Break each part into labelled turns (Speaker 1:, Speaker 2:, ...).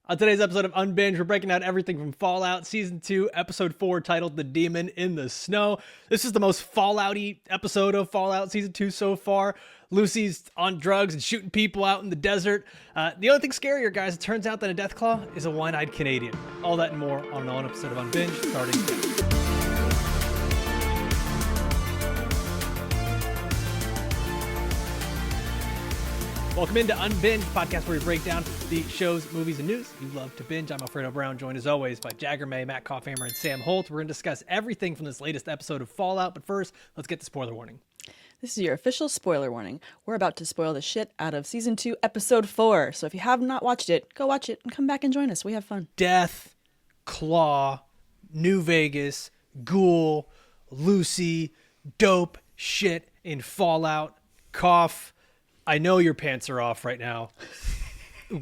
Speaker 1: On today's episode of Unbinged, we're breaking out everything from Fallout Season 2, Episode 4, titled The Demon in the Snow. This is the most Fallout-y episode of Fallout Season 2 so far. Lucy's on drugs and shooting people out in the desert. The only thing scarier, guys, it turns out that a Deathclaw is a one-eyed Canadian. All that and more on an episode of Unbinged, starting now. Welcome into Unbinged, podcast where we break down the shows, movies, and news you love to binge. I'm Alfredo Brown, joined as always by Jagger, Matt Kopfhamer, and Sam Holt. We're going to discuss everything from this latest episode of Fallout, but first, let's get the spoiler warning.
Speaker 2: This is your official spoiler warning. We're about to spoil the shit out of Season 2, Episode 4. So if you have not watched it, go watch it and come back and join us. We have fun.
Speaker 1: Deathclaw, New Vegas, Ghoul, Lucy, dope shit in Fallout, Cough. I know your pants are off right now.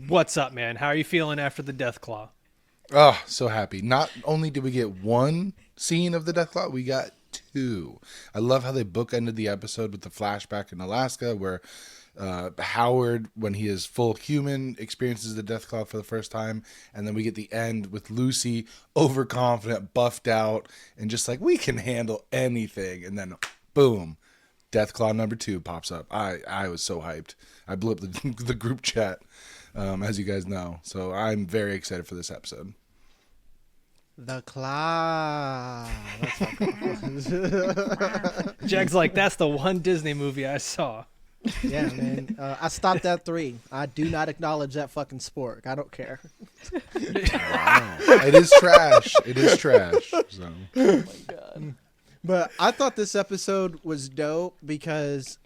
Speaker 1: What's up, man? How are you feeling after the Deathclaw?
Speaker 3: Oh, so happy. Not only did we get one scene of the Deathclaw, we got two. I love how they bookended the episode with the flashback in Alaska where Howard, when he is full human, experiences the Deathclaw for the first time. And then we get the end with Lucy, overconfident, buffed out, and just like, we can handle anything. And then, boom. Deathclaw number 2 pops up. I was so hyped. I blew up the group chat, as you guys know. So I'm very excited for this episode.
Speaker 4: The Claw.
Speaker 1: Jag's like, that's the one Disney movie I saw.
Speaker 4: Yeah, man. I stopped at 3. I do not acknowledge that fucking sport. I don't care.
Speaker 3: Wow. It is trash. It is trash. So.
Speaker 2: Oh my God.
Speaker 4: But I thought this episode was dope because,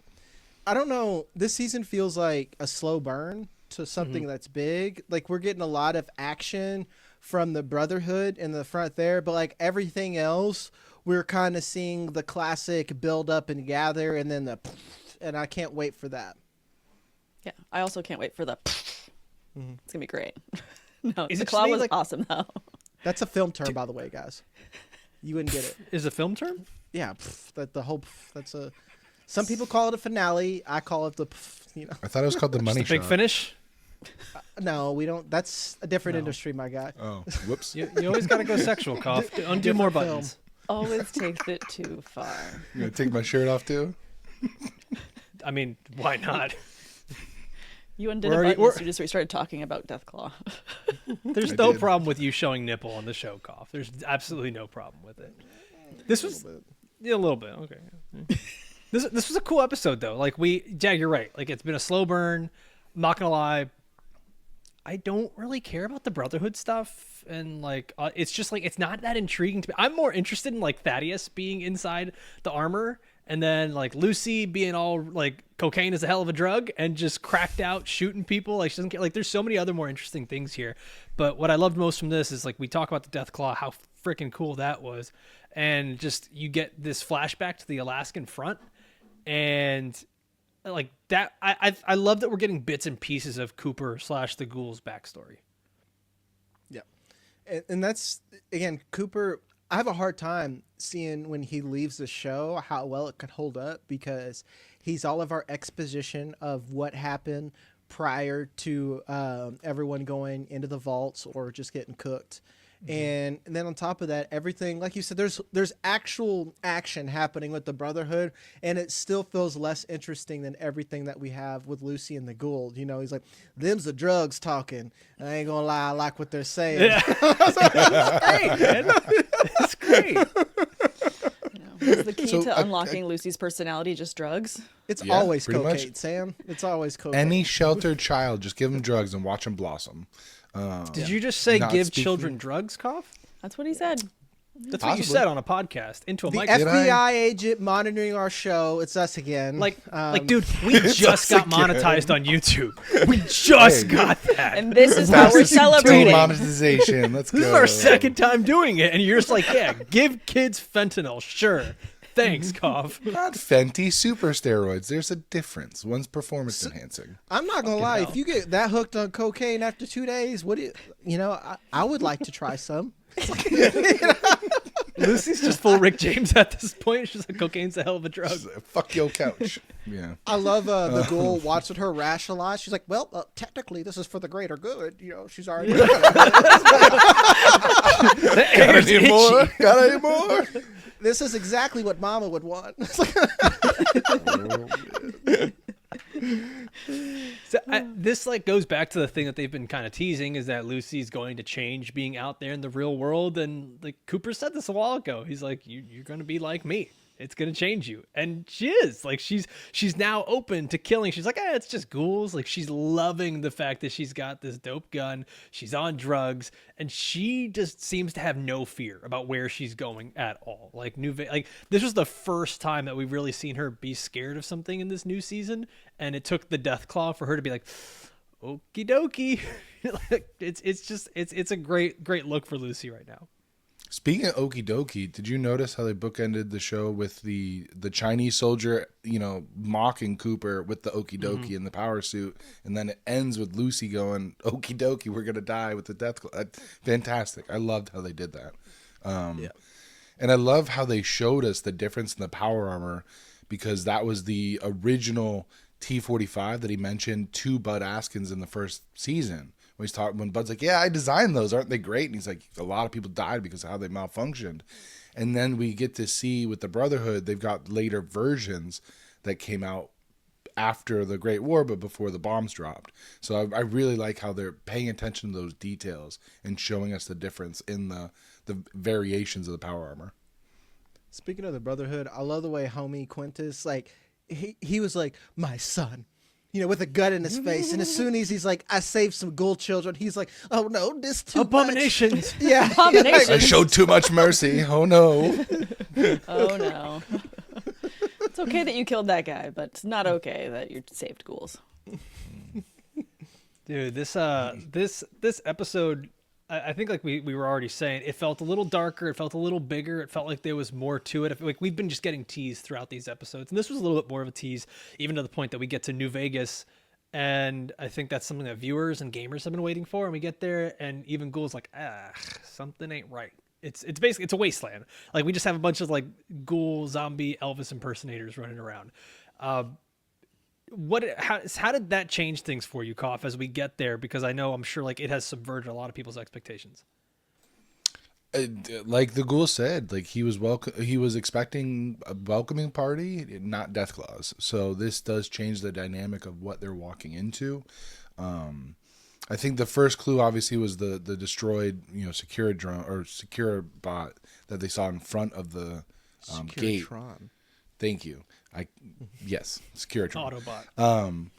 Speaker 4: I don't know, this season feels like a slow burn to something that's big. Like, we're getting a lot of action from the Brotherhood in the front there, but like everything else, we're kind of seeing the classic build up and gather, and then and I can't wait for that.
Speaker 2: Yeah, I also can't wait for the It's going to be great. No,
Speaker 1: Is
Speaker 2: the
Speaker 1: it
Speaker 2: claw was
Speaker 1: like,
Speaker 2: awesome, though.
Speaker 4: That's a film term, by the way, guys. You wouldn't get it.
Speaker 1: Is a film term?
Speaker 4: Yeah, that the whole. That's a. Some people call it a finale. I call it the.
Speaker 3: I thought it was called the money
Speaker 1: The big
Speaker 3: shot.
Speaker 1: finish?
Speaker 4: No, we don't. That's a different industry, my guy.
Speaker 3: Oh, whoops.
Speaker 1: You always got to go sexual, Cough. Undo more
Speaker 4: Different
Speaker 1: buttons.
Speaker 2: Always takes it too far.
Speaker 3: You gonna take my shirt off too?
Speaker 1: I mean, why not?
Speaker 2: You undid
Speaker 1: We're
Speaker 2: a
Speaker 1: already-
Speaker 2: button as soon as we started talking about Deathclaw.
Speaker 1: There's
Speaker 3: I
Speaker 1: no
Speaker 3: did.
Speaker 1: problem with you showing nipple on the show, Cough. There's absolutely no problem with it. This was a little bit. Okay. Yeah. This was a cool episode though. Like Jag, you're right. Like it's been a slow burn. I'm not gonna lie. I don't really care about the Brotherhood stuff, and like it's just like it's not that intriguing to me. I'm more interested in like Thaddeus being inside the armor, and then like Lucy being all like cocaine is a hell of a drug and just cracked out shooting people. Like she doesn't care. Like there's so many other more interesting things here. But what I loved most from this is like we talk about the Deathclaw, how freaking cool that was, and just you get this flashback to the Alaskan front, and like that. I love that we're getting bits and pieces of Cooper / the Ghoul's backstory.
Speaker 4: Yeah, and that's again Cooper. I have a hard time seeing when he leaves the show how well it could hold up because he's all of our exposition of what happened prior to everyone going into the vaults or just getting cooked. And then on top of that, everything, like you said, there's actual action happening with the Brotherhood, and it still feels less interesting than everything that we have with Lucy and the Ghoul. You know, he's like, them's the drugs talking. I ain't gonna lie, I like what they're saying.
Speaker 1: Yeah. It's great, man. It's great.
Speaker 2: Is the key
Speaker 3: So,
Speaker 2: to unlocking Lucy's personality just drugs?
Speaker 4: It's
Speaker 3: Yeah,
Speaker 4: always
Speaker 3: pretty
Speaker 4: cocaine,
Speaker 3: much.
Speaker 4: Sam. It's always cocaine.
Speaker 3: Any sheltered child, just give them drugs and watch them blossom.
Speaker 1: Did you just say
Speaker 3: Not
Speaker 1: give
Speaker 3: speaking-
Speaker 1: children drugs, Cough?
Speaker 2: That's what he said.
Speaker 1: That's what you
Speaker 3: Possibly.
Speaker 1: said on a podcast into a
Speaker 4: the
Speaker 1: mic.
Speaker 4: FBI agent monitoring our show. It's us again.
Speaker 1: Like, dude, we just
Speaker 3: us
Speaker 1: got
Speaker 3: again.
Speaker 1: monetized on YouTube. We just
Speaker 3: Hey.
Speaker 1: got that.
Speaker 2: And this is how we're
Speaker 3: Fastest
Speaker 2: celebrating.
Speaker 3: monetization. Let's go.
Speaker 1: This is our second time doing it, and you're just like, yeah, give kids fentanyl, sure. Thanks, Cough.
Speaker 3: Not Fenty, super steroids. There's a difference. One's performance enhancing.
Speaker 4: I'm not gonna
Speaker 1: Fucking
Speaker 4: lie.
Speaker 1: hell.
Speaker 4: If you get that hooked on cocaine after 2 days, what do you know? I would like to try some.
Speaker 1: Lucy's just full Rick James at this point. She's like, cocaine's a hell of a drug.
Speaker 3: Fuck your couch. Yeah.
Speaker 4: I love the ghoul watching her rationalize. She's like, well, technically, this is for the greater good. She's already.
Speaker 3: Got any more? Got any more?
Speaker 4: This is exactly what Mama would want.
Speaker 1: So this like goes back to the thing that they've been kind of teasing, is that Lucy's going to change being out there in the real world. And like Cooper said this a while ago, he's like, you're going to be like me. It's going to change you. And she is like, she's now open to killing. She's like, it's just ghouls. Like, she's loving the fact that she's got this dope gun. She's on drugs, and she just seems to have no fear about where she's going at all. Like this was the first time that we've really seen her be scared of something in this new season. And it took the Deathclaw for her to be like, okie dokie. It's a great look for Lucy right now.
Speaker 3: Speaking of okie dokie, did you notice how they bookended the show with the Chinese soldier, mocking Cooper with the okie dokie in the power suit, and then it ends with Lucy going, okie dokie, we're gonna die with the Deathclaw. Fantastic. I loved how they did that. And I love how they showed us the difference in the power armor, because that was the original T-45 that he mentioned to Bud Askins in the first season. When Bud's like, yeah, I designed those. Aren't they great? And he's like, a lot of people died because of how they malfunctioned. And then we get to see with the Brotherhood, they've got later versions that came out after the Great War, but before the bombs dropped. So I really like how they're paying attention to those details and showing us the difference in the variations of the power armor.
Speaker 4: Speaking of the Brotherhood, I love the way homie Quintus, like, he was like, my son. With a gun in his face. And as soon as he's like, I saved some ghoul children, he's like, oh no, this too
Speaker 1: Abominations.
Speaker 4: Much. Yeah.
Speaker 2: Abominations.
Speaker 3: I showed too much mercy. Oh no.
Speaker 2: Oh no. It's okay that you killed that guy, but it's not okay that you saved ghouls.
Speaker 1: Dude, this episode, I think like we were already saying, it felt a little darker, it felt a little bigger, it felt like there was more to it. Like we've been just getting teased throughout these episodes, and this was a little bit more of a tease, even to the point that we get to New Vegas, and I think that's something that viewers and gamers have been waiting for, and we get there, and even Ghoul's like, something ain't right. It's basically, it's a wasteland. Like, we just have a bunch of like ghoul, zombie, Elvis impersonators running around. How did that change things for you, Kopf, as we get there? Because I'm sure like it has subverted a lot of people's expectations.
Speaker 3: Like the ghoul said, like he was expecting a welcoming party, not Deathclaws. So this does change the dynamic of what they're walking into. I think the first clue obviously was the destroyed, secure drone or secure bot that they saw in front of the gate. Thank you. Yes, Securitron.
Speaker 1: Autobot.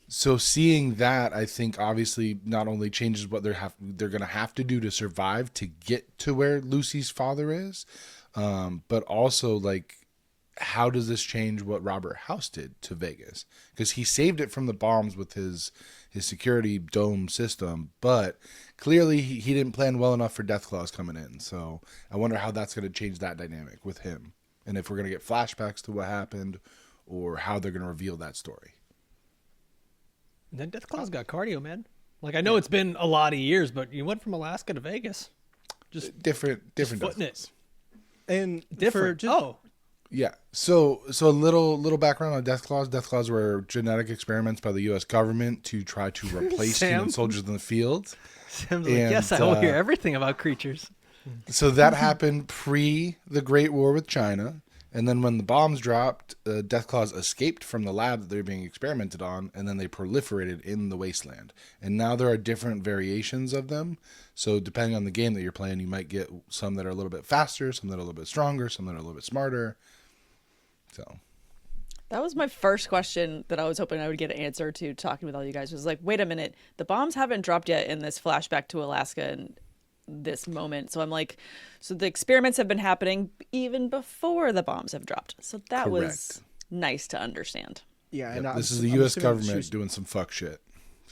Speaker 3: So seeing that, I think obviously not only changes what they're going to have to do to survive to get to where Lucy's father is, but also like, how does this change what Robert House did to Vegas? Because he saved it from the bombs with his security dome system, but clearly he didn't plan well enough for Deathclaws coming in. So I wonder how that's going to change that dynamic with him, and if we're going to get flashbacks to what happened, or how they're going to reveal that story.
Speaker 1: And then Deathclaw's got cardio, man. Like, I know it's been a lot of years, but you went from Alaska to Vegas. Just
Speaker 3: different
Speaker 1: footing it.
Speaker 4: And
Speaker 1: Different.
Speaker 3: Yeah. So a little background on Deathclaws. Deathclaws were genetic experiments by the U.S. government to try to replace human soldiers in the field.
Speaker 1: Sam's like, yes, I will hear everything about creatures.
Speaker 3: So that happened pre the Great War with China. And then when the bombs dropped, Deathclaws escaped from the lab that they were being experimented on, and then they proliferated in the wasteland. And now there are different variations of them. So depending on the game that you're playing, you might get some that are a little bit faster, some that are a little bit stronger, some that are a little bit smarter. So
Speaker 2: that was my first question that I was hoping I would get an answer to talking with all you guys. Was like, wait a minute, the bombs haven't dropped yet in this flashback to Alaska and this moment. So I'm like, so the experiments have been happening even before the bombs have dropped. So that was nice to understand.
Speaker 4: Yeah,
Speaker 3: yep,
Speaker 4: and
Speaker 3: this is the U.S. government doing some fuck shit.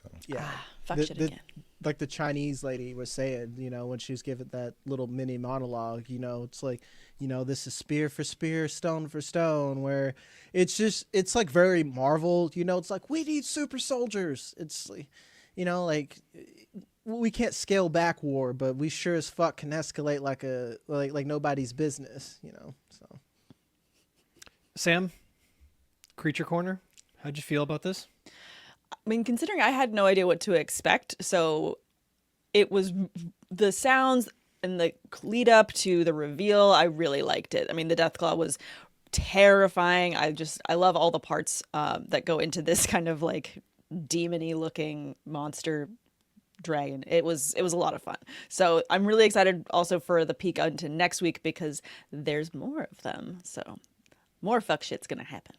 Speaker 3: So.
Speaker 4: Yeah,
Speaker 2: fuck shit again.
Speaker 4: Like the Chinese lady was saying, when she was giving that little mini monologue, it's like, this is spear for spear, stone for stone, where it's like very Marvel, it's like, we need super soldiers. It's like, we can't scale back war, but we sure as fuck can escalate like nobody's business, you know. So,
Speaker 1: Sam, Creature Corner, how'd you feel about this?
Speaker 2: I mean, considering I had no idea what to expect, so it was the sounds and the lead up to the reveal. I really liked it. I mean, the Deathclaw was terrifying. I love all the parts that go into this kind of like demony looking monster dragon. It was a lot of fun. So I'm really excited also for the peek into next week because there's more of them. So more fuck shit's gonna happen.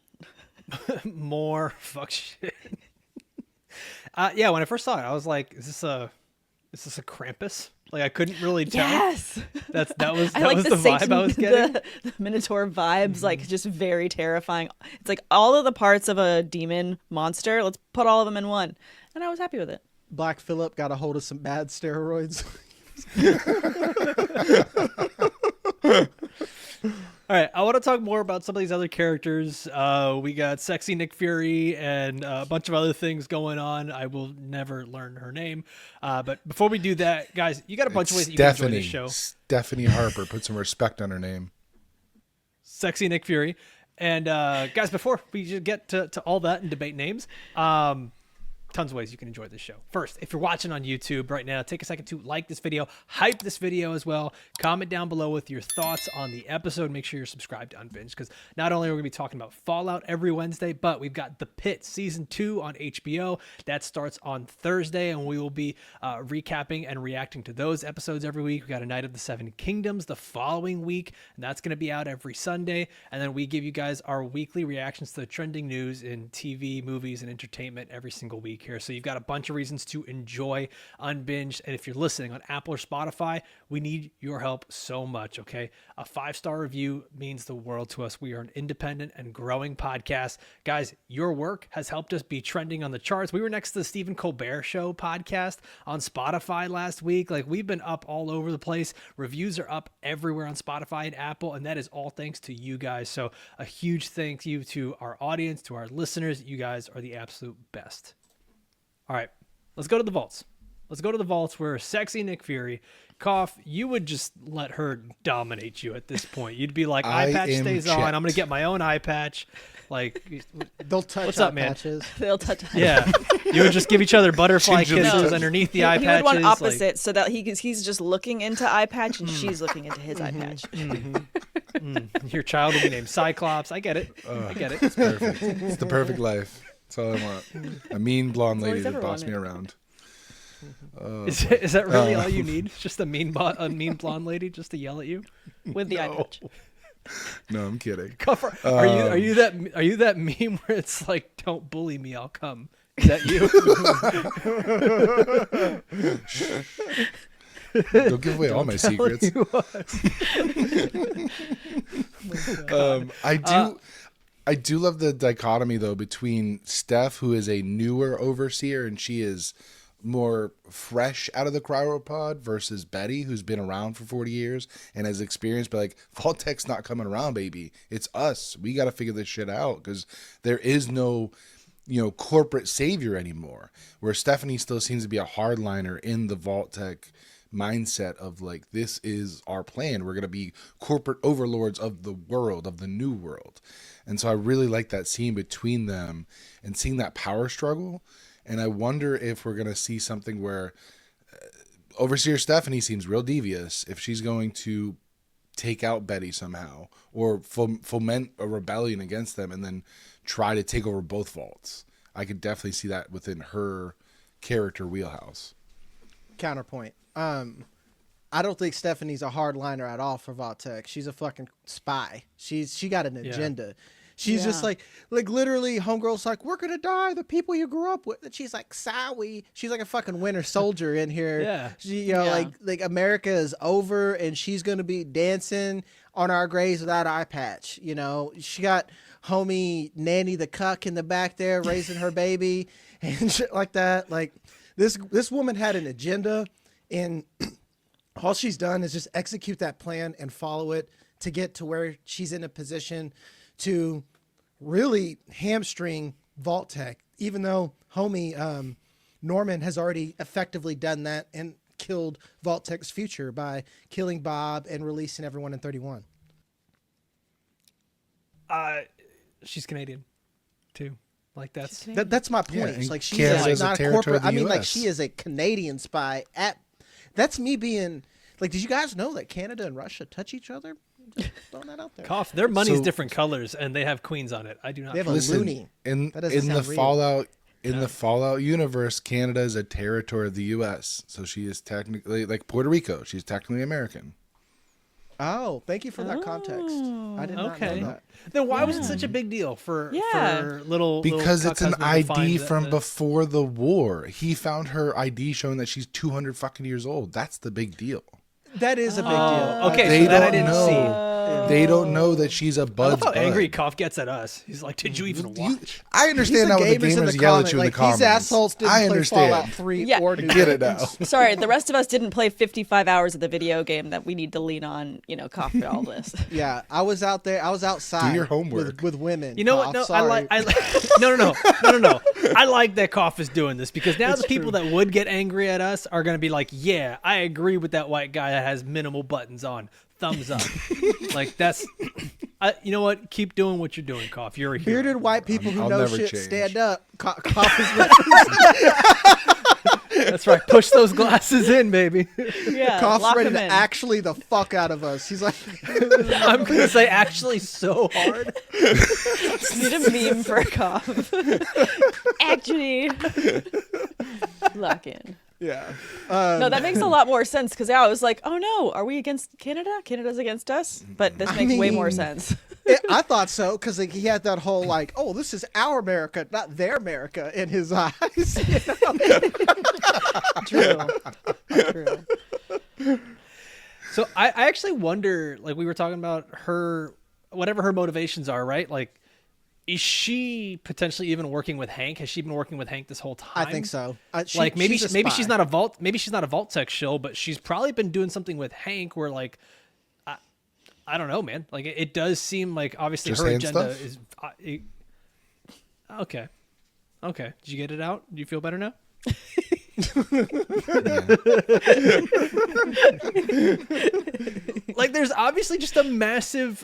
Speaker 1: More fuck shit. Yeah, when I first saw it, I was like, is this a Krampus? Like, I couldn't really tell.
Speaker 2: Yes.
Speaker 1: That was
Speaker 2: I like
Speaker 1: the vibe
Speaker 2: Satan,
Speaker 1: I was getting.
Speaker 2: the Minotaur vibes, like just very terrifying. It's like all of the parts of a demon monster. Let's put all of them in one, and I was happy with it.
Speaker 4: Black Phillip got a hold of some bad steroids.
Speaker 1: All right, I want to talk more about some of these other characters. We got sexy Nick Fury and a bunch of other things going on. I will never learn her name. But before we do that, guys, you got a bunch of ways that you can enjoy this show.
Speaker 3: Stephanie Harper. Put some respect on her name.
Speaker 1: Sexy Nick Fury. And guys, before we get to all that and debate names, tons of ways you can enjoy this show. First, if you're watching on YouTube right now, take a second to like this video, hype this video as well. Comment down below with your thoughts on the episode. Make sure you're subscribed to Unbinged because not only are we going to be talking about Fallout every Wednesday, but we've got The Pit Season 2 on HBO. That starts on Thursday, and we will be recapping and reacting to those episodes every week. We got A Night of the Seven Kingdoms the following week, and that's going to be out every Sunday. And then we give you guys our weekly reactions to the trending news in TV, movies, and entertainment every single week here. So you've got a bunch of reasons to enjoy Unbinged. And if you're listening on Apple or Spotify, we need your help so much, okay? A 5-star review means the world to us. We are an independent and growing podcast. Guys, your work has helped us be trending on the charts. We were next to the Stephen Colbert Show podcast on Spotify last week. Like, we've been up all over the place. Reviews are up everywhere on Spotify and Apple, and that is all thanks to you guys. So a huge thank you to our audience, to our listeners. You guys are the absolute best. All right, let's go to the vaults. Let's go to the vaults where sexy Nick Fury, Kopf, you would just let her dominate you at this point. You'd be like, eye patch stays on. I'm going to get my own eye patch. Like,
Speaker 4: They'll touch
Speaker 1: what's up, man?
Speaker 4: patches.
Speaker 2: They'll touch.
Speaker 1: Yeah, you would just give each other butterfly kisses underneath the eye
Speaker 2: He
Speaker 1: patches.
Speaker 2: would want opposite, so that he's just looking into eye patch and she's looking into his eye patch.
Speaker 1: Your child will be named Cyclops. I get it. I get it.
Speaker 3: It's perfect. It's the perfect life. That's all I want. A mean blonde
Speaker 2: That's all
Speaker 3: lady
Speaker 2: he's
Speaker 3: to
Speaker 2: ever
Speaker 3: boss me
Speaker 2: wanted.
Speaker 3: around.
Speaker 1: Is that really all you need? Just a mean blonde lady just to yell at you?
Speaker 2: With the eye patch.
Speaker 3: No, I'm kidding.
Speaker 1: Kopf, are you that meme where it's like, don't bully me, I'll come? Is that you?
Speaker 3: Don't give away all my secrets. I do love the dichotomy though between Steph, who is a newer overseer and she is more fresh out of the cryopod, versus Betty, who's been around for 40 years and has experience. But like, Vault-Tec's not coming around, baby. It's us. We got to figure this shit out because there is no, corporate savior anymore. Where Stephanie still seems to be a hardliner in the Vault-Tec mindset of like, this is our plan. We're going to be corporate overlords of the world, of the new world. And so I really like that scene between them and seeing that power struggle. And I wonder if we're going to see something where Overseer Stephanie seems real devious, if she's going to take out Betty somehow or foment a rebellion against them and then try to take over both vaults. I could definitely see that within her character wheelhouse.
Speaker 4: Counterpoint. I don't think Stephanie's a hardliner at all for Vault-Tec. She's a fucking spy. She got an agenda. She's just like literally, homegirl's like, we're gonna die. The people you grew up with. And she's like, sorry. She's like a fucking Winter Soldier in here.
Speaker 1: Yeah.
Speaker 4: She, like America is over, and she's gonna be dancing on our graves without eye patch. She got homie Nanny the cuck in the back there raising her baby and shit like that. Like this woman had an agenda, and all she's done is just execute that plan and follow it to get to where she's in a position to really hamstring Vault-Tec, even though homie Norman has already effectively done that and killed Vault-Tec's future by killing Bob and releasing everyone in 31.
Speaker 1: She's Canadian, too. Like that's
Speaker 4: That's my point.
Speaker 3: Yeah,
Speaker 4: It's like she's
Speaker 3: Canada's
Speaker 4: not
Speaker 3: a
Speaker 4: a
Speaker 3: territory
Speaker 4: corporate.
Speaker 3: of the
Speaker 4: I mean, like
Speaker 3: US.
Speaker 4: she is a Canadian spy. That's me being like. Did you guys know that Canada and Russia touch each other? Just throwing that out there.
Speaker 1: Cough. Their money's
Speaker 3: So-
Speaker 1: different colors, and they have queens on it. I do not.
Speaker 4: They have a
Speaker 3: Listen,
Speaker 4: loony.
Speaker 3: in
Speaker 4: That doesn't
Speaker 3: the
Speaker 4: sound real.
Speaker 3: Fallout the Fallout universe, Canada is a territory of the U.S. So she is technically like Puerto Rico. She's technically American.
Speaker 4: Oh, thank you for that context. I did not
Speaker 1: Okay.
Speaker 4: know that.
Speaker 1: Then why was it such a big deal for little?
Speaker 3: Because
Speaker 1: little
Speaker 3: it's an
Speaker 1: cuck husband to
Speaker 3: ID
Speaker 1: find
Speaker 3: from
Speaker 1: the-
Speaker 3: before the war. He found her ID showing that she's 200 fucking years old. That's the big deal.
Speaker 4: That is a big deal.
Speaker 1: Oh, okay,
Speaker 3: They
Speaker 1: so that I
Speaker 3: don't
Speaker 1: didn't
Speaker 3: know. They don't know that she's a
Speaker 1: see. I love
Speaker 3: Bud's
Speaker 1: how
Speaker 3: bud.
Speaker 1: angry Cough gets at us. He's like, "Did you even watch?"
Speaker 3: I
Speaker 4: He's
Speaker 3: understand
Speaker 4: the
Speaker 3: now when the
Speaker 4: gamers in
Speaker 3: gamers
Speaker 4: the
Speaker 3: yell at
Speaker 4: comment.
Speaker 3: you in the
Speaker 4: Like,
Speaker 3: comments.
Speaker 4: these assholes didn't
Speaker 3: I
Speaker 4: play
Speaker 3: understand.
Speaker 4: Fallout 3
Speaker 2: Yeah.
Speaker 4: or
Speaker 3: I
Speaker 4: New
Speaker 3: get it
Speaker 4: Vegas.
Speaker 3: now.
Speaker 2: Sorry, the rest of us didn't play 55 hours of the video game that we need to lean on, Cough for all this.
Speaker 4: Yeah, I was out there. I was outside.
Speaker 3: Do your homework.
Speaker 4: with women.
Speaker 1: You know
Speaker 4: Cough,
Speaker 1: what? No,
Speaker 4: sorry.
Speaker 1: I like. No. I like that Cough is doing this because now the people that would get angry at us are going to be like, "Yeah, I agree with that white guy that has minimal buttons on. Thumbs up." Like that's. You know what? Keep doing what you're doing, Cough. You're a hero.
Speaker 4: Bearded white people who
Speaker 3: I'll
Speaker 4: know
Speaker 3: never
Speaker 4: shit
Speaker 3: change.
Speaker 4: stand up. Cough is
Speaker 1: That's right. Push those glasses in, baby.
Speaker 2: Yeah,
Speaker 4: Cough's
Speaker 2: lock
Speaker 4: ready
Speaker 2: him
Speaker 4: to
Speaker 2: in.
Speaker 4: actually the fuck out of us. He's like,
Speaker 1: I'm going to say actually so hard.
Speaker 2: Need a meme for Cough. Actually, lock in.
Speaker 4: yeah.
Speaker 2: No, that makes a lot more sense because I was like, oh no, are we against Canada? Canada's against us? But this makes way more
Speaker 4: mean-
Speaker 2: sense.
Speaker 4: I thought so because like, he had that whole like, oh, this is our America, not their America in his eyes. You know?
Speaker 2: True.
Speaker 1: So I actually wonder, like we were talking about her, whatever her motivations are, right? Like, is she potentially even working with Hank? Has she been working with Hank this whole time?
Speaker 4: I think so.
Speaker 1: Like maybe
Speaker 4: she's a
Speaker 1: maybe
Speaker 4: spy.
Speaker 1: she's not a vault tech shill, but she's probably been doing something with Hank where like I don't know, man. Like it does seem like obviously
Speaker 3: Just
Speaker 1: her
Speaker 3: hand
Speaker 1: agenda
Speaker 3: stuff?
Speaker 1: is okay. Okay, did you get it out? Do you feel better now? Like there's obviously just a massive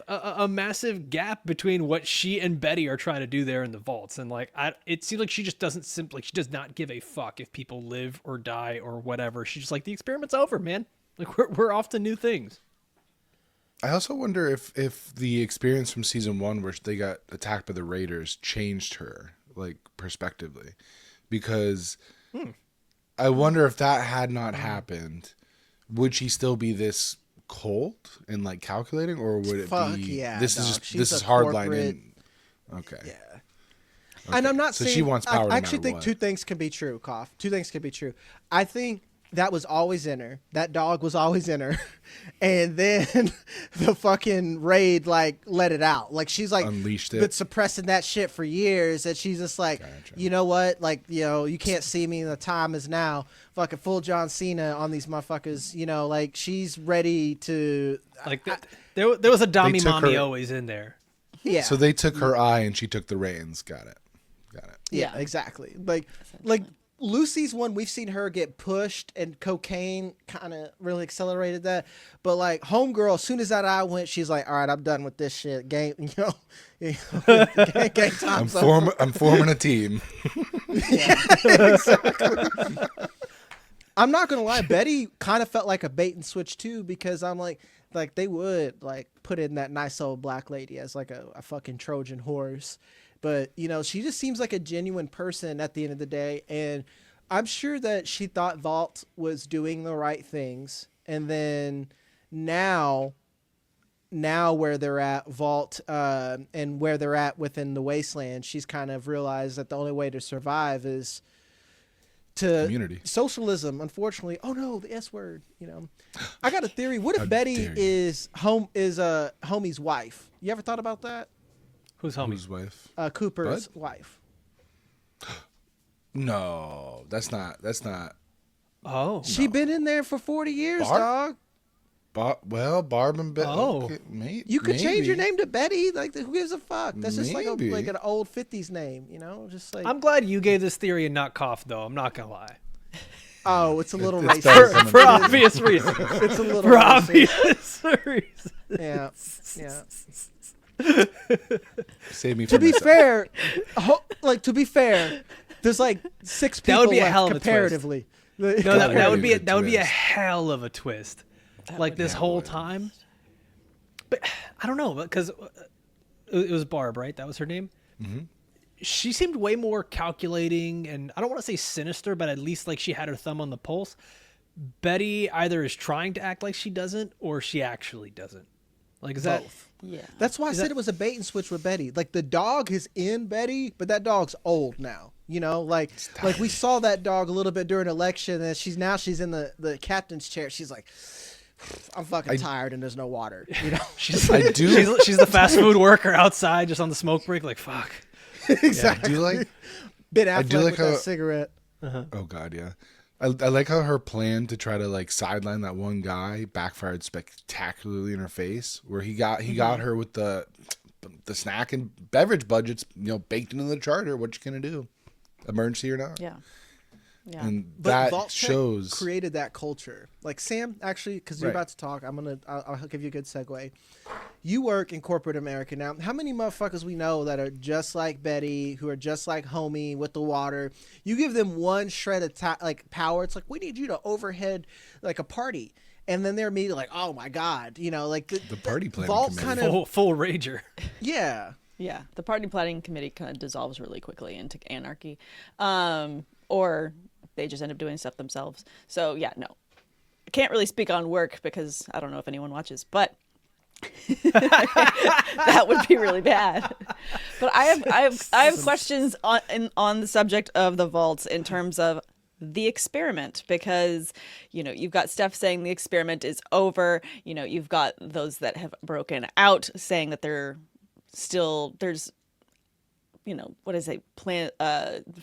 Speaker 1: gap between what she and Betty are trying to do there in the vaults, and like it seems like she just she does not give a fuck if people live or die or whatever. She's just like, the experiment's over, man. Like we're off to new things.
Speaker 3: I also wonder if the experience from season 1 where they got attacked by the Raiders changed her, like, prospectively. Because I wonder if that had not happened, would she still be this cold and, like, calculating? Or would it
Speaker 4: Fuck
Speaker 3: be,
Speaker 4: yeah,
Speaker 3: this
Speaker 4: dog.
Speaker 3: is just,
Speaker 4: She's
Speaker 3: this
Speaker 4: a
Speaker 3: is hardline
Speaker 4: corporate-
Speaker 3: in... Okay.
Speaker 4: Yeah. And I'm not
Speaker 3: So
Speaker 4: saying
Speaker 3: she wants power no
Speaker 4: I actually
Speaker 3: matter
Speaker 4: think
Speaker 3: what.
Speaker 4: two things can be true, Cough. Two things can be true. I think that was always in her. That dog was always in her. And then the fucking raid like let it out. Like she's like
Speaker 3: Unleashed it.
Speaker 4: been suppressing that shit for years, and she's just like,
Speaker 3: Gotcha.
Speaker 4: you know what? Like, you can't see me, the time is now. Fucking full John Cena on these motherfuckers, like she's ready to
Speaker 1: Like there was a Dami
Speaker 3: took
Speaker 1: mommy
Speaker 3: her-
Speaker 1: always in there.
Speaker 4: yeah.
Speaker 3: So they took her eye and she took the reins. Got it.
Speaker 4: Yeah,
Speaker 2: Yeah.
Speaker 4: exactly. Like Lucy's one, we've seen her get pushed, and cocaine kind of really accelerated that. But like Homegirl, as soon as that eye went, she's like, "All right, I'm done with this shit. Game, gang
Speaker 3: I'm
Speaker 4: time's over."
Speaker 3: I'm forming a team.
Speaker 4: I'm not gonna lie, Betty kind of felt like a bait and switch too, because I'm like they would like put in that nice old black lady as like a fucking Trojan horse. But, she just seems like a genuine person at the end of the day. And I'm sure that she thought Vault was doing the right things. And then now where they're at, Vault, and where they're at within the Wasteland, she's kind of realized that the only way to survive is to
Speaker 3: Community.
Speaker 4: socialism, unfortunately. Oh no, the S word, I got a theory. What
Speaker 3: How
Speaker 4: if Betty
Speaker 3: dare you.
Speaker 4: is homie's wife? You ever thought about that?
Speaker 1: Who's homie?
Speaker 3: Whose wife?
Speaker 4: Cooper's
Speaker 3: Bud?
Speaker 4: wife.
Speaker 3: No, that's not.
Speaker 1: Oh,
Speaker 4: She been in there for 40 years,
Speaker 3: Barb?
Speaker 4: dog.
Speaker 3: Barb and Betty.
Speaker 1: Oh.
Speaker 3: Okay,
Speaker 4: You could change your
Speaker 3: maybe.
Speaker 4: name to Betty. Like, who gives a fuck? That's just
Speaker 3: Maybe.
Speaker 4: like an old 50s name, you know? Just like,
Speaker 1: I'm glad you gave this theory and not Koff, though. I'm not gonna lie.
Speaker 4: oh, it's a little
Speaker 3: It's better
Speaker 4: racist.
Speaker 3: coming
Speaker 1: For
Speaker 3: from you.
Speaker 1: obvious reasons.
Speaker 4: It's a little
Speaker 1: For
Speaker 4: racist.
Speaker 1: obvious reasons.
Speaker 4: Yeah, yeah.
Speaker 3: Save me
Speaker 4: To
Speaker 3: from
Speaker 4: be
Speaker 3: myself.
Speaker 4: fair, to be fair, there's like 6 people
Speaker 1: That would be a
Speaker 4: left
Speaker 1: hell of a twist.
Speaker 4: comparatively.
Speaker 1: No, that would be
Speaker 3: good
Speaker 1: that would be a
Speaker 3: twist.
Speaker 1: hell of a twist. Like this whole time. But I don't know, because it was Barb, right? That was her name. Mm-hmm. She seemed way more calculating, and I don't want to say sinister, but at least like she had her thumb on the pulse. Betty either is trying to act like she doesn't, or she actually doesn't. Like, is that?
Speaker 4: Both.
Speaker 2: Yeah.
Speaker 4: That's why I said it was a bait and switch with Betty. Like, the dog is in Betty, but that dog's old now. You know, like we saw that dog a little bit during election, and she's in the captain's chair. She's like, I'm fucking tired, and there's no water. You know,
Speaker 1: She's
Speaker 3: I do.
Speaker 1: she's the fast food worker outside, just on the smoke break. Like, fuck.
Speaker 4: exactly.
Speaker 3: I do like.
Speaker 4: Ben
Speaker 3: I
Speaker 4: Affleck
Speaker 3: do like
Speaker 4: with that
Speaker 3: how-
Speaker 4: cigarette.
Speaker 3: Oh God, yeah. I like how her plan to try to like sideline that one guy backfired spectacularly in her face. Where he got her with the snack and beverage budgets, baked into the charter. What you gonna do? Emergency or not?
Speaker 2: Yeah. Yeah.
Speaker 3: And
Speaker 4: But
Speaker 3: that
Speaker 4: Vault Tech
Speaker 3: shows.
Speaker 4: created that culture. Like, Sam, actually, because you're
Speaker 3: Right.
Speaker 4: about to talk, I'll give you a good segue. You work in corporate America now. How many motherfuckers we know that are just like Betty, who are just like Homie with the water? You give them one shred of power. It's like, we need you to overhead like a party, and then they're immediately like, oh my God, like
Speaker 3: The party planning
Speaker 4: Vault
Speaker 3: committee.
Speaker 4: kind of
Speaker 1: Full rager.
Speaker 4: yeah.
Speaker 2: Yeah, the party planning committee kind of dissolves really quickly into anarchy, or they just end up doing stuff themselves. So yeah, no, I can't really speak on work because I don't know if anyone watches, but that would be really bad. But I have questions on the subject of the vaults in terms of the experiment, because you've got Steph saying the experiment is over. You've got those that have broken out saying that there's what is it,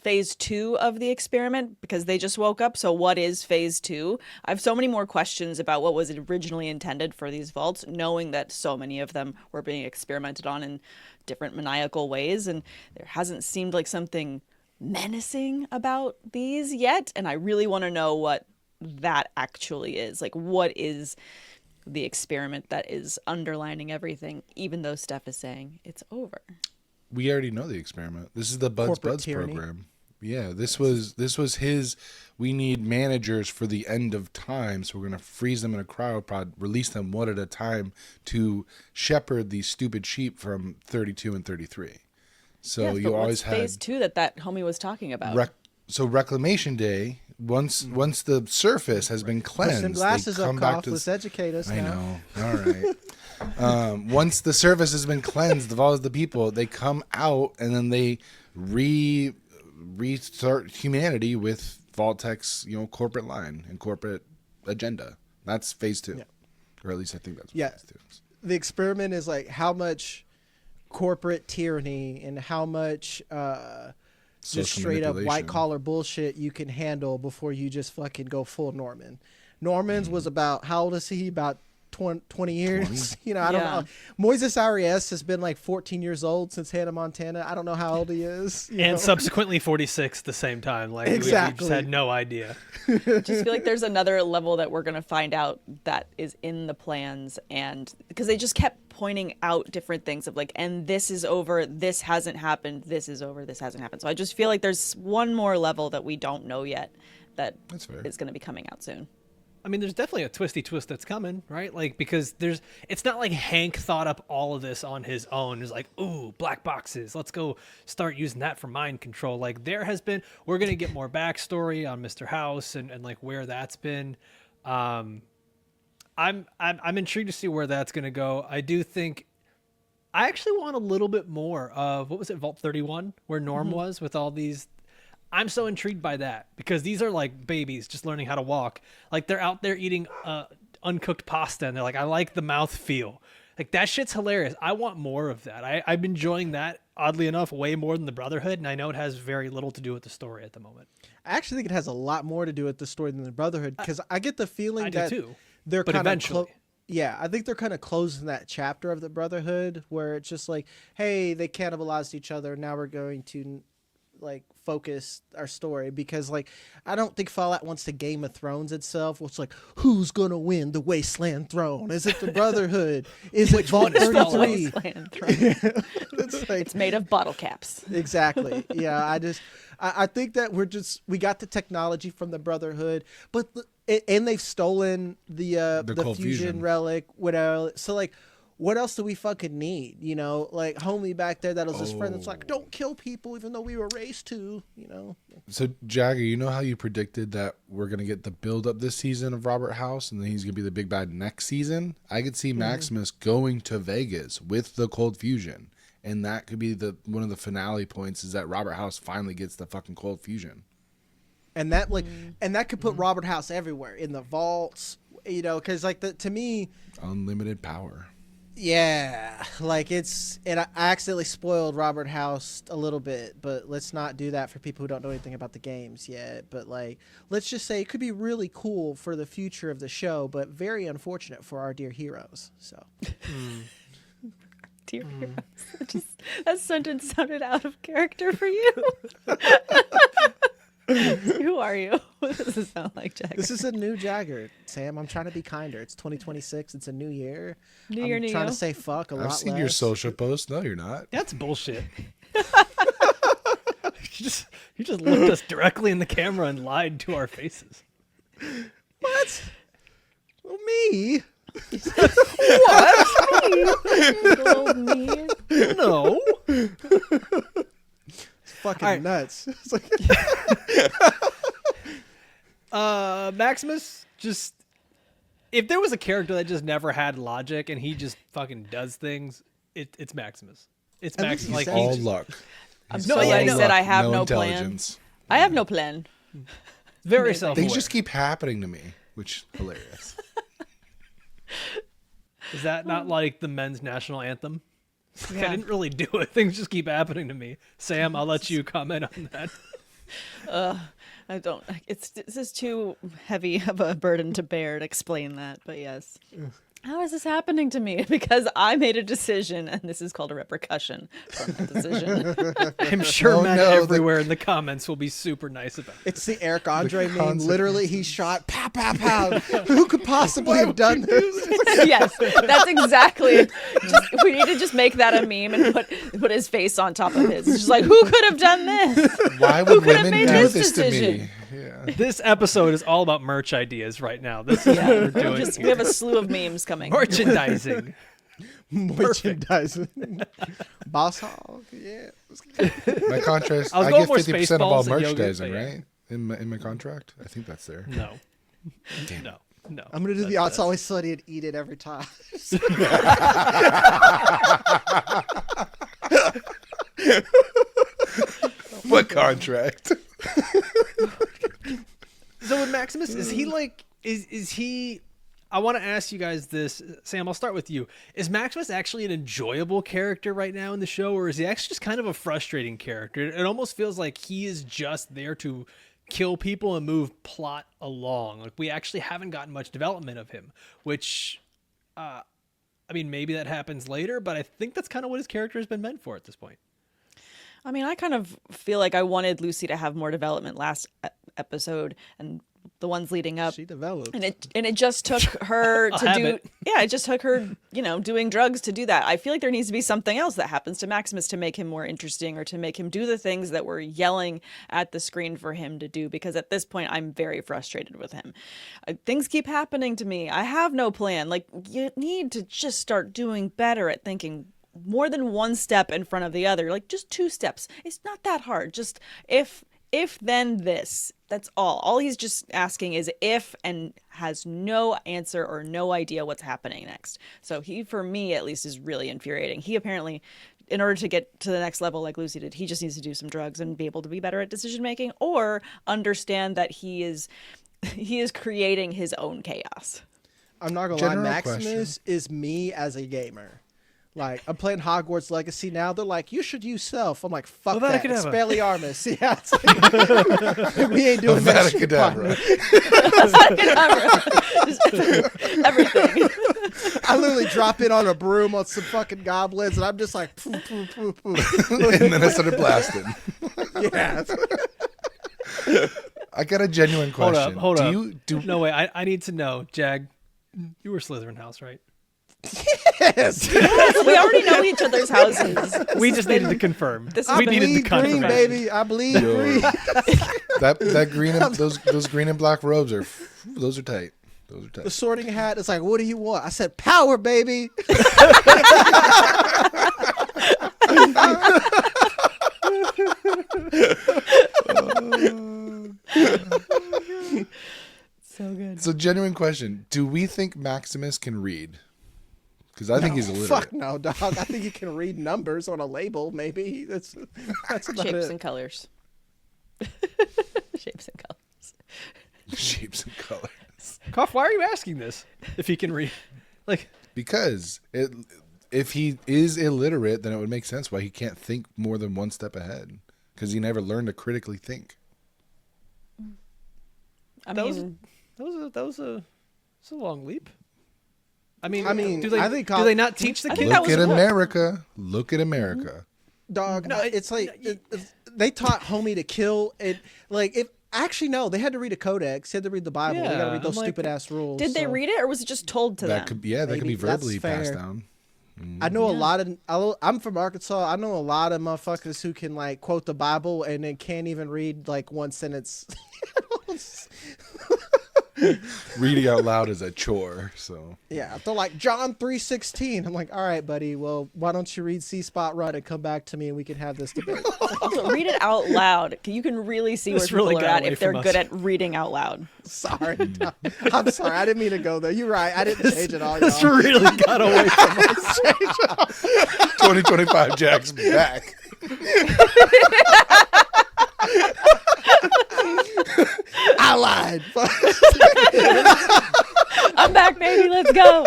Speaker 2: phase 2 of the experiment, because they just woke up. So what is phase 2? I have so many more questions about what was originally intended for these vaults, knowing that so many of them were being experimented on in different maniacal ways, and there hasn't seemed like something menacing about these yet, and I really want to know what that actually is. Like, what is the experiment that is underlining everything, even though Steph is saying it's over?
Speaker 3: We already know the experiment. This is the Buds
Speaker 4: Corporate
Speaker 3: Buds
Speaker 4: tyranny.
Speaker 3: program. Yeah, this was his. We need managers for the end of time, so we're gonna freeze them in a cryopod, release them one at a time to shepherd these stupid sheep from 32 and 33. So
Speaker 2: Yes,
Speaker 3: you
Speaker 2: but
Speaker 3: always
Speaker 2: what's phase 2 that homie was talking about?
Speaker 3: So Reclamation Day. Once the surface has been
Speaker 4: Put
Speaker 3: cleansed,
Speaker 4: some glasses
Speaker 3: they
Speaker 4: up,
Speaker 3: come back
Speaker 4: Koff.
Speaker 3: to.
Speaker 4: Let's educate us
Speaker 3: I
Speaker 4: now.
Speaker 3: know. All right. Once the surface has been cleansed of all of the people, they come out and then they restart humanity with Vault-Tech's corporate line and corporate agenda. That's phase 2, or at least I think that's what phase 2 is.
Speaker 4: The experiment is like how much corporate tyranny and how much just
Speaker 3: Social
Speaker 4: straight up
Speaker 3: manipulation.
Speaker 4: white collar bullshit you can handle before you just fucking go full Norman. Norman's was about, how old is he? About 20 years. I don't know. Moises Arias has been like 14 years old since Hannah Montana. I don't know how old he is.
Speaker 1: And subsequently 46 the same time. Like, we
Speaker 4: Exactly.
Speaker 1: just had no idea.
Speaker 2: I just feel like there's another level that we're going to find out that is in the plans, and because they just kept pointing out different things of like, and this is over, this hasn't happened, this is over, this hasn't happened. So I just feel like there's one more level that we don't know yet that
Speaker 3: That's fair.
Speaker 2: is going to be coming out soon.
Speaker 1: I mean, there's definitely a twisty twist that's coming, right? Like, because it's not like Hank thought up all of this on his own. It's like, ooh, black boxes. Let's go start using that for mind control. Like, we're going to get more backstory on Mr. House and like where that's been. I'm intrigued to see where that's going to go. I do think I actually want a little bit more of, what was it, Vault 31, where Norm was with all these. I'm so intrigued by that because these are like babies just learning how to walk. Like, they're out there eating uncooked pasta and they're like, I like the mouth feel. Like, that shit's hilarious. I want more of that. I'm enjoying that, oddly enough, way more than the Brotherhood, and I know it has very little to do with the story at the moment.
Speaker 4: I actually think it has a lot more to do with the story than the Brotherhood, because I get the feeling
Speaker 1: I do
Speaker 4: that
Speaker 1: too.
Speaker 4: they're
Speaker 1: But
Speaker 4: kind
Speaker 1: eventually.
Speaker 4: of Yeah, I think they're kind of closing that chapter of the Brotherhood where it's just like, hey, they cannibalized each other. Now we're going to like focus our story, because like I don't think Fallout wants to Game of Thrones itself. It's like, who's gonna win the Wasteland throne? Is it the Brotherhood? Is it Vault 33?
Speaker 2: It's made of bottle caps.
Speaker 4: Exactly. Yeah, I think that we got the technology from the Brotherhood, but and they've stolen the
Speaker 3: Cold
Speaker 4: fusion relic, whatever. So like, what else do we fucking need? You know, like homie back there that was his friend that's like, don't kill people even though we were raised to, you know.
Speaker 3: So Jagger, you know how you predicted that we're gonna get the build up this season of Robert House, and then he's gonna be the big bad next season? I could see Maximus going to Vegas with the cold fusion, and that could be one of the finale points, is that Robert House finally gets the fucking cold fusion.
Speaker 4: And that and that could put Robert House everywhere in the vaults, you know, because like to me,
Speaker 3: unlimited power.
Speaker 4: Yeah, like and I accidentally spoiled Robert House a little bit, but let's not do that for people who don't know anything about the games yet. But like, let's just say it could be really cool for the future of the show, but very unfortunate for our dear heroes. So,
Speaker 2: Dear heroes. That sentence sounded out of character for you. Who are you? What does it sound like, Jagger?
Speaker 4: This is a new Jagger, Sam. I'm trying to be kinder. It's 2026. It's a new year.
Speaker 2: New year,
Speaker 4: I'm
Speaker 2: new
Speaker 4: trying
Speaker 2: you.
Speaker 4: to say fuck a lot
Speaker 3: I've
Speaker 4: less.
Speaker 3: seen your social posts. No, you're not.
Speaker 1: That's bullshit. You just looked us directly in the camera and lied to our faces.
Speaker 4: What? Well, me?
Speaker 2: Little me.
Speaker 1: No.
Speaker 4: Fucking
Speaker 1: All right.
Speaker 4: nuts. It's like,
Speaker 1: Maximus, just if there was a character that just never had logic and he just fucking does things, it's Maximus. It's
Speaker 4: At
Speaker 1: Maximus.
Speaker 4: least
Speaker 1: Like
Speaker 4: he
Speaker 3: All
Speaker 4: said-
Speaker 3: luck.
Speaker 2: I'm
Speaker 1: No,
Speaker 2: so
Speaker 1: yeah,
Speaker 2: glad he
Speaker 1: no.
Speaker 2: said I have no plan.
Speaker 3: intelligence.
Speaker 2: I have no plan.
Speaker 1: very self-aware.
Speaker 3: Things just keep happening to me, which is hilarious.
Speaker 1: Is that not like the men's national anthem?
Speaker 2: Yeah.
Speaker 1: I didn't really do it. Things just keep happening to me. Sam, I'll let you comment on that.
Speaker 2: I don't. This is too heavy of a burden to bear to explain that. But yes. How is this happening to me? Because I made a decision, and this is called a repercussion from that decision.
Speaker 1: I'm sure
Speaker 3: Oh,
Speaker 1: men
Speaker 3: no,
Speaker 1: everywhere in the comments will be super nice about it.
Speaker 4: It's the Eric Andre meme.
Speaker 3: consequences.
Speaker 4: Literally, he shot pow, pow, pow. Who could possibly have done this?
Speaker 2: Yes, that's exactly. We need to just make that a meme and put his face on top of his. It's just like, who could have done this?
Speaker 3: Why would
Speaker 2: could have
Speaker 3: women
Speaker 2: made
Speaker 3: do
Speaker 2: this
Speaker 3: this to
Speaker 2: decision?
Speaker 3: me? Yeah.
Speaker 1: This episode is all about merch ideas right now. This is what we're doing.
Speaker 2: We have a slew of memes coming.
Speaker 1: Merchandising.
Speaker 4: Merchandising. Boss Hog. Yeah.
Speaker 3: My contract,
Speaker 1: I was
Speaker 3: I
Speaker 1: going
Speaker 3: get
Speaker 1: more
Speaker 3: 50% of all
Speaker 1: Spaceballs and yogurt,
Speaker 3: merchandising,
Speaker 1: but yeah.
Speaker 3: right? In my contract? I think that's there.
Speaker 1: No.
Speaker 3: Damn.
Speaker 1: No. No.
Speaker 4: I'm going to do the It's Always Sunny and eat it every time.
Speaker 3: What contract?
Speaker 1: So with Maximus, is he like is he I want to ask you guys this. Sam, I'll start with you. Is Maximus actually an enjoyable character right now in the show, or is he actually just kind of a frustrating character? It almost feels like he is just there to kill people and move plot along. Like, we actually haven't gotten much development of him, which I mean, maybe that happens later, but I think that's kind of what his character has been meant for at this point.
Speaker 2: I mean, I kind of feel like I wanted Lucy to have more development last episode and the ones leading up.
Speaker 4: She developed.
Speaker 2: And it just took her to do
Speaker 1: habit.
Speaker 2: yeah, it just took her, doing drugs to do that. I feel like there needs to be something else that happens to Maximus to make him more interesting, or to make him do the things that we're yelling at the screen for him to do, because at this point I'm very frustrated with him. Things keep happening to me. I have no plan. Like, you need to just start doing better at thinking more than one step in front of the other. Like, just 2 steps. It's not that hard. Just if then this. That's all he's just asking is if, and has no answer or no idea what's happening next. So he, for me at least, is really infuriating. He apparently, in order to get to the next level like Lucy did, he just needs to do some drugs and be able to be better at decision making, or understand that he is creating his own chaos.
Speaker 4: I'm not going to lie.
Speaker 3: General
Speaker 4: Maximus is me as a gamer. Like, I'm playing Hogwarts Legacy now. They're like, you should use self. I'm like, fuck
Speaker 1: Avada
Speaker 4: that.
Speaker 1: Kedavra.
Speaker 4: Expelliarmus. Yeah, it's like, we ain't doing that shit.
Speaker 3: Avada Kedavra.
Speaker 2: Just everything.
Speaker 4: I literally drop in on a broom on some fucking goblins, and I'm just like, poo, poo, poo, poo.
Speaker 3: And then I started blasting.
Speaker 4: Yeah.
Speaker 3: I got a genuine question.
Speaker 1: Hold
Speaker 3: do
Speaker 1: up.
Speaker 3: You, do
Speaker 1: No, wait. I need to know, Jag. You were Slytherin house, right?
Speaker 4: Yes.
Speaker 2: We already know each other's houses.
Speaker 1: We just needed to confirm.
Speaker 2: This
Speaker 1: We
Speaker 2: is-
Speaker 1: needed the
Speaker 4: bleed green,
Speaker 1: confirmation.
Speaker 4: baby. I bleed
Speaker 3: Yo.
Speaker 4: green.
Speaker 3: that green and those green and black robes are those are tight. Those are tight.
Speaker 4: The sorting hat is like, what do you want? I said, power, baby.
Speaker 2: So good.
Speaker 3: So genuine question: do we think Maximus can read? Because I think he's illiterate.
Speaker 4: Fuck no, dog. I think you can read numbers on a label, maybe. That's about
Speaker 2: Shapes
Speaker 4: it.
Speaker 2: and colors. Shapes and colors.
Speaker 3: Shapes and colors.
Speaker 1: Koff, why are you asking this? If he can read, like,
Speaker 3: Because if he is illiterate, then it would make sense why he can't think more than one step ahead. Because he never learned to critically think.
Speaker 2: I
Speaker 1: that was
Speaker 2: mean,
Speaker 1: it's a long leap. I mean, do
Speaker 4: I think
Speaker 1: they not teach the
Speaker 2: I think
Speaker 1: kids?
Speaker 2: that
Speaker 3: Look
Speaker 2: was
Speaker 3: at
Speaker 2: what-
Speaker 3: America. Look at America.
Speaker 4: Dog,
Speaker 1: No,
Speaker 4: it's like they taught homie to kill. It like if actually no, they had to read a codex. They had to read the Bible. They got to
Speaker 1: Yeah,
Speaker 4: read those
Speaker 1: I'm like,
Speaker 4: stupid ass rules.
Speaker 2: did they
Speaker 4: so
Speaker 2: read it or was it just told to
Speaker 3: That
Speaker 2: them?
Speaker 3: could that could
Speaker 4: Maybe
Speaker 3: be verbally
Speaker 4: that's
Speaker 3: passed
Speaker 4: fair.
Speaker 3: down.
Speaker 4: I know a lot of. I'm from Arkansas. I know a lot of motherfuckers who can like quote the Bible and then can't even read like one sentence.
Speaker 3: Reading out loud is a chore. So
Speaker 4: Yeah, they're like John 3:16. I'm like, all right, buddy. Well, why don't you read C Spot Run and come back to me and we can have this debate.
Speaker 2: Also, read it out loud. You can really see where
Speaker 1: This
Speaker 2: people
Speaker 1: really
Speaker 2: are
Speaker 1: got
Speaker 2: at
Speaker 1: away
Speaker 2: if they're
Speaker 1: from
Speaker 2: good
Speaker 1: us.
Speaker 2: at reading out loud.
Speaker 4: Sorry, I'm sorry. I didn't mean to go there. You're right. I didn't change it all.
Speaker 1: This
Speaker 4: Y'all.
Speaker 1: really got away from us.
Speaker 3: 2025 Jack's back.
Speaker 4: I lied.
Speaker 2: I'm back, baby. Let's go.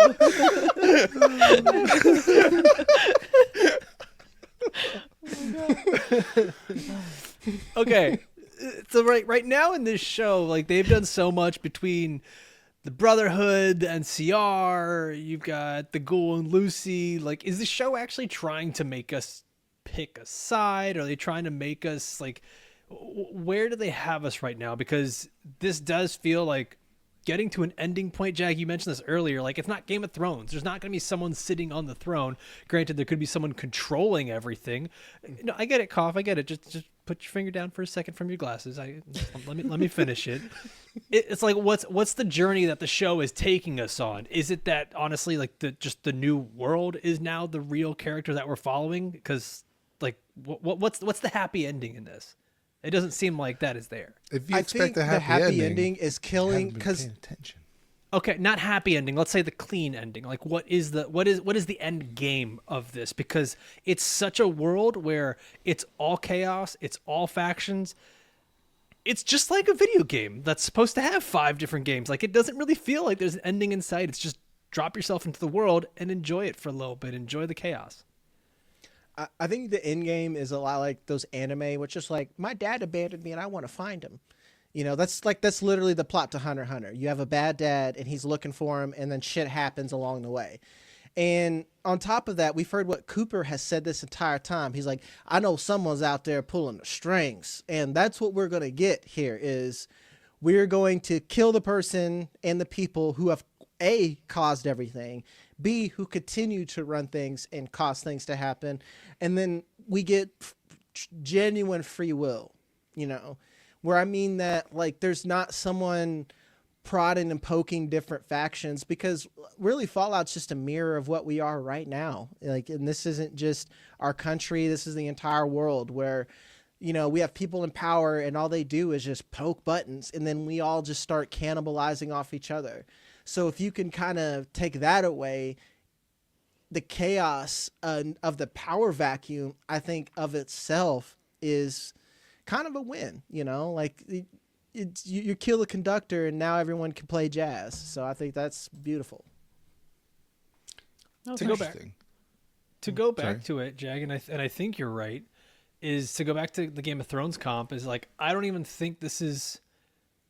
Speaker 1: Okay, so right now in this show, like they've done so much between the Brotherhood, the NCR. You've got the Ghoul and Lucy. Like, is the show actually trying to make us pick a side? Are they trying to make us like? Where do they have us right now? Because this does feel like getting to an ending point. Jag, you mentioned this earlier. Like, it's not Game of Thrones. There's not going to be someone sitting on the throne. Granted, there could be someone controlling everything. No, I get it, Koff. I get it. Just put your finger down for a second from your glasses. Let me finish it. It's like what's the journey that the show is taking us on? Is it that honestly, like the new world is now the real character that we're following? Because like what's the happy ending in this? It doesn't seem like that is there.
Speaker 3: If you
Speaker 4: I
Speaker 3: expect
Speaker 4: think
Speaker 3: a
Speaker 4: the
Speaker 3: happy,
Speaker 4: ending is killing
Speaker 3: because
Speaker 4: because
Speaker 3: attention.
Speaker 1: Okay, not happy ending. Let's say the clean ending. Like, what is the end game of this? Because it's such a world where it's all chaos, it's all factions. It's just like a video game that's supposed to have 5 different games. Like, it doesn't really feel like there's an ending in sight. It's just drop yourself into the world and enjoy it for a little bit. Enjoy the chaos.
Speaker 4: I think the end game is a lot like those anime, which is like my dad abandoned me and I want to find him. You know, that's literally the plot to Hunter x Hunter. You have a bad dad and he's looking for him, and then shit happens along the way. And on top of that, we've heard what Cooper has said this entire time. He's like, I know someone's out there pulling the strings, and that's what we're going to get here is we're going to kill the person and the people who have A, caused everything, B, who continue to run things and cause things to happen. And then we get genuine free will, you know, where I mean that like there's not someone prodding and poking different factions, because really Fallout's just a mirror of what we are right now. Like, and this isn't just our country. This is the entire world where, you know, we have people in power and all they do is just poke buttons, and then we all just start cannibalizing off each other. So if you can kind of take that away, the chaos of the power vacuum, I think of itself is kind of a win, you know, like you kill the conductor and now everyone can play jazz. So I think that's beautiful.
Speaker 1: To go back
Speaker 3: Interesting.
Speaker 1: Sorry. To it, Jag, and I think you're right, is to go back to the Game of Thrones comp is like, I don't even think this is,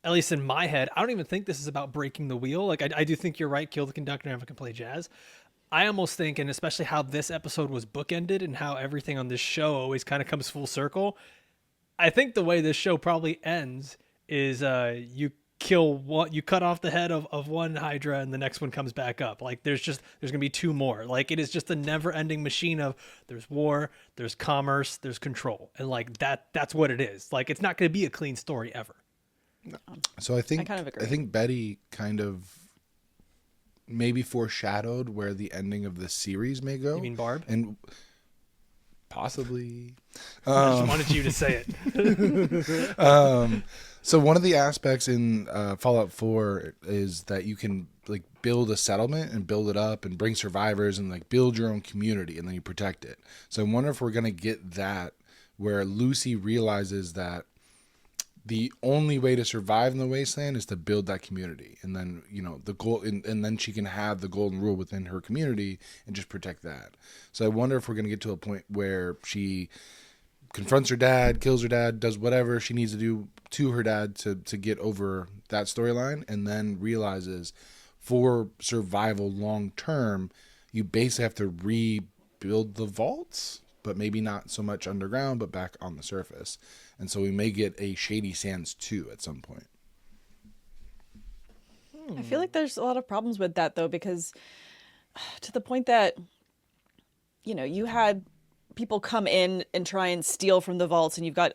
Speaker 1: at least in my head, I don't even think this is about breaking the wheel. Like, I do think you're right, kill the conductor and everyone can play jazz. I almost think, and especially how this episode was bookended and how everything on this show always kind of comes full circle, I think the way this show probably ends is you cut off the head of one Hydra and the next one comes back up. Like there's gonna be two more. Like it is just a never ending machine of there's war, there's commerce, there's control. And like that's what it is. Like it's not gonna be a clean story ever.
Speaker 3: So I
Speaker 2: kind of agree.
Speaker 3: I think Betty kind of maybe foreshadowed where the ending of the series may go.
Speaker 1: You mean Barb?
Speaker 3: And possibly.
Speaker 1: I just wanted you to say it.
Speaker 3: So one of the aspects in Fallout 4 is that you can like build a settlement and build it up and bring survivors and like build your own community and then you protect it. So I wonder if we're going to get that where Lucy realizes that the only way to survive in the wasteland is to build that community. And then, you know, the goal, and then she can have the golden rule within her community and just protect that. So I wonder if we're going to get to a point where she confronts her dad, kills her dad, does whatever she needs to do to her dad to get over that storyline, and then realizes for survival long term, you basically have to rebuild the vaults, but maybe not so much underground, but back on the surface. And so we may get a Shady Sands 2 at some point.
Speaker 2: I feel like there's a lot of problems with that, though, because to the point that, you know, you had people come in and try and steal from the vaults, and you've got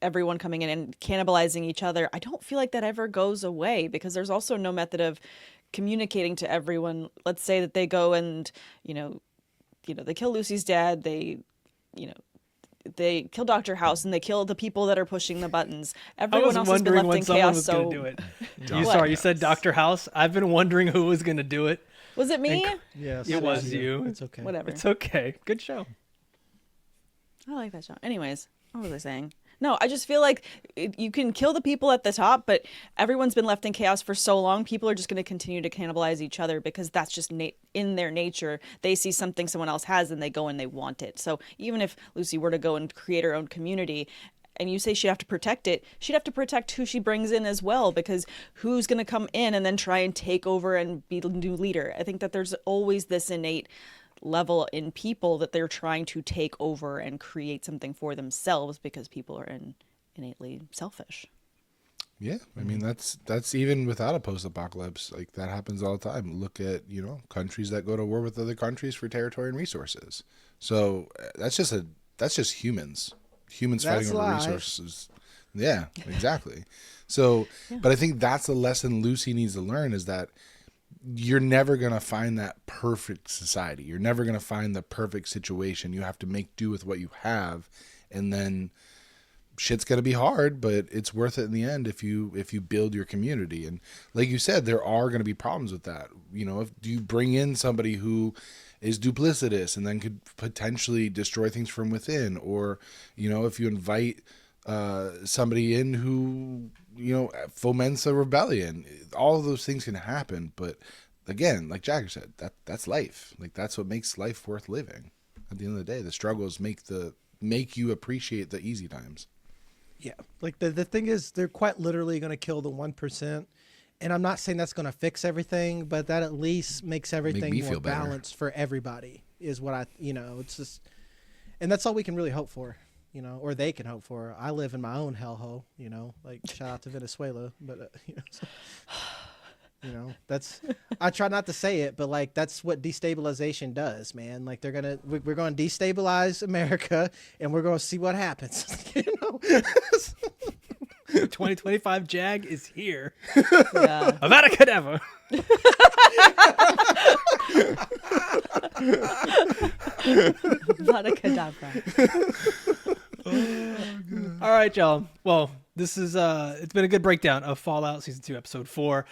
Speaker 2: everyone coming in and cannibalizing each other. I don't feel like that ever goes away because there's also no method of communicating to everyone. Let's say that they go and, you know, they kill Lucy's dad, they kill Dr. House, and they kill the people that are pushing the buttons. Everyone else has been left in chaos. So
Speaker 1: do it. You said Dr. House. I've been wondering who was going to do it.
Speaker 2: Was it me?
Speaker 4: Yes,
Speaker 1: it was you.
Speaker 4: It's okay.
Speaker 2: Whatever.
Speaker 1: It's okay. Good show.
Speaker 2: I like that show. Anyways, what was I saying? No, I just feel like you can kill the people at the top, but everyone's been left in chaos for so long. People are just going to continue to cannibalize each other because that's just in their nature. They see something someone else has and they go and they want it. So even if Lucy were to go and create her own community and you say she'd have to protect it, she'd have to protect who she brings in as well, because who's going to come in and then try and take over and be the new leader? I think that there's always this innate level in people that they're trying to take over and create something for themselves because people are innately selfish.
Speaker 3: Yeah, I mean that's even without a post-apocalypse, like that happens all the time. Look at, countries that go to war with other countries for territory and resources. So that's just humans fighting over resources. Yeah, exactly. So, yeah. But I think that's the lesson Lucy needs to learn, is that you're never going to find that perfect society. You're never going to find the perfect situation. You have to make do with what you have, and then shit's going to be hard, but it's worth it in the end if you build your community. And like you said, there are going to be problems with that. If you bring in somebody who is duplicitous and then could potentially destroy things from within, or if you invite somebody in who foments a rebellion, all of those things can happen. But again, like Jagger said, that's life. Like that's what makes life worth living. At the end of the day, the struggles make you appreciate the easy times.
Speaker 4: Yeah, like the thing is, they're quite literally going to kill the 1%, and I'm not saying that's going to fix everything, but that at least makes everything more balanced for everybody. Is what it's just, and that's all we can really hope for. Or they can hope for. I live in my own hellhole, like shout out to Venezuela, but that's, I try not to say it, but like that's what destabilization does, man. Like we're going to destabilize America, and we're going to see what happens.
Speaker 1: 2025 Jag is here.
Speaker 2: Yeah.
Speaker 1: Avada Kedavra.
Speaker 2: Avada Kedavra.
Speaker 1: All right, y'all. Well, this is it's been a good breakdown of Fallout Season 2, Episode 4.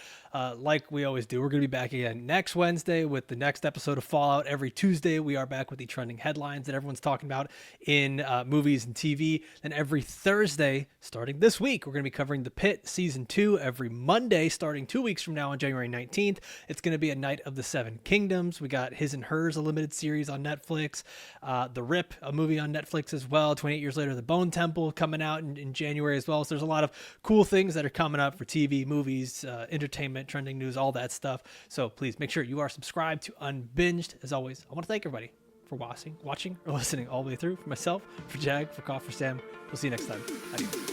Speaker 1: Like we always do, we're going to be back again next Wednesday with the next episode of Fallout. Every Tuesday, we are back with the trending headlines that everyone's talking about in movies and TV. Then every Thursday, starting this week, we're going to be covering The Pit Season 2. Every Monday, starting 2 weeks from now on January 19th, it's going to be a Night of the Seven Kingdoms. We got His and Hers, a limited series on Netflix. The Rip, a movie on Netflix as well. 28 Years Later, The Bone Temple coming out in January as well. So there's a lot of cool things that are coming up for TV, movies, entertainment, content, trending news, all that stuff. So please make sure you are subscribed to Unbinged. As always, I want to thank everybody for watching or listening all the way through. For myself, for Jag, for Koff, for Sam. We'll see you next time. Adios.